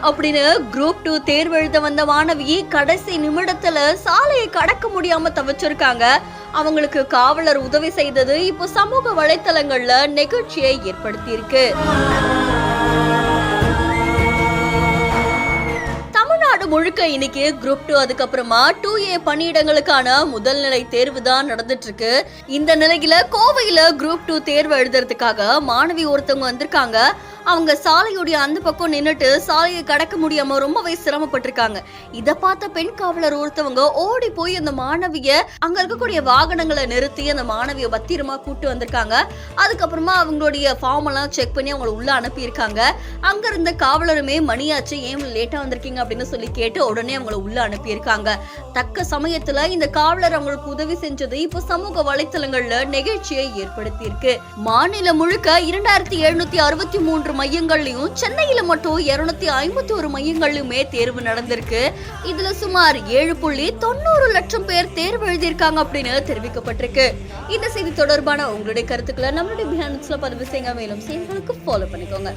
அப்படின்னு குரூப் 2 தேர்வு எழுத வந்த மாணவி கடைசி நிமிடத்துல சாலையை கடக்க முடியாம தவிச்சிருக்காங்க. அவங்களுக்கு காவலர் உதவி செய்தது இப்போ சமூக வலைத்தளங்கள்ல நெகிழ்ச்சியை ஏற்படுத்தி இருக்கு. முழுக்க இன்னைக்கு குரூப் 2 அதுக்கப்புறமா 2A பணியிடங்களுக்கான முதல் நிலை தேர்வு தான் நடந்துட்டு இருக்கு. இந்த நிலையில கோவையில குரூப் 2 தேர்வு எழுதுறதுக்காக மாணவி ஒருத்தவங்க வந்திருக்காங்க. அவங்க சாலையுடைய அந்த பக்கம் நின்னுட்டு சாலையை கடக்க முடியாம ரொம்பவே சிரமப்பட்டிருக்காங்க. இத பார்த்த பெண் காவலர் ஒருத்தவங்க ஓடி போய் அந்த மாணவிய அங்க இருக்கக்கூடிய வாகனங்களை நிறுத்தி அந்த மாணவிய பத்திரமா கூட்டு வந்திருக்காங்க. அதுக்கப்புறமா அவங்களுடைய ஃபார்ம் எல்லாம் செக் பண்ணி அவங்களை உள்ள அனுப்பியிருக்காங்க. அங்க இருந்த காவலருமே மணியாச்சு ஏன் லேட்டா வந்திருக்கீங்க அப்படின்னு சொல்லி கேட்டு உடனே அவங்களை உள்ள அனுப்பியிருக்காங்க. தக்க சமயத்துல இந்த காவலர் அவங்களுக்கு உதவி செஞ்சது இப்போ சமூக வலைத்தளங்கள்ல நெகிழ்ச்சியை ஏற்படுத்தி இருக்கு. மாநிலம் முழுக்க 2763 மையங்கள்லயும் சென்னையில மட்டும் 251 மையங்கள்லயுமே தேர்வு நடந்திருக்கு. இதுல சுமார் 7.90 லட்சம் பேர் தேர்வு எழுதியிருக்காங்க அப்படின்னு தெரிவிக்கப்பட்டிருக்கு. இந்த செய்தி தொடர்பான உங்களுடைய கருத்துக்களை நம்மளுடைய பிஹைண்ட் பதிவு செய்யுங்க. மேலும் செய்திகளுக்கு ஃபாலோ பண்ணிக்கோங்க.